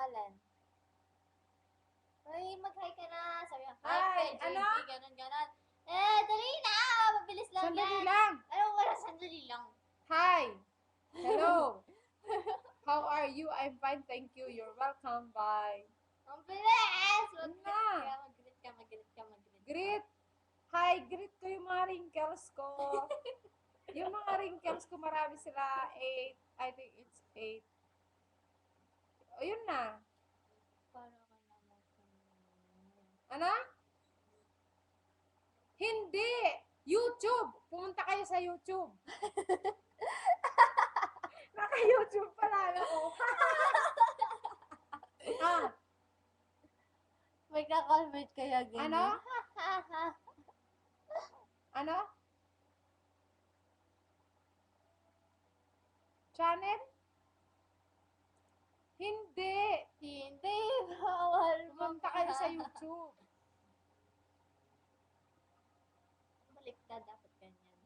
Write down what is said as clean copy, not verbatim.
pangalan. Ay, mag-hi ka na. Sabi niya, Hi, hi, JB, ano? ganon. Dali na! Mabilis lang Sandali yan. lang. Ano, wala, sandali lang. Hi. Hello. How are you? I'm fine, thank you. You're welcome. Bye. Ang bilis! Na. Mag-greet ka. Greet. Hi, greet ko yung mga wrinkles ko. Yung mga wrinkles ko, marami sila. 8. I think it's 8. O, yun na. Para ka naman. Ano? Hindi. YouTube. Pumunta kayo sa YouTube. Naka-YouTube pala ako. Ah, May kakalmate kaya ganyan. Ano? ano? Channel? Hindi. Hindi, bawal. Pumunta kayo sa YouTube. Balik ka, dapat ganyan.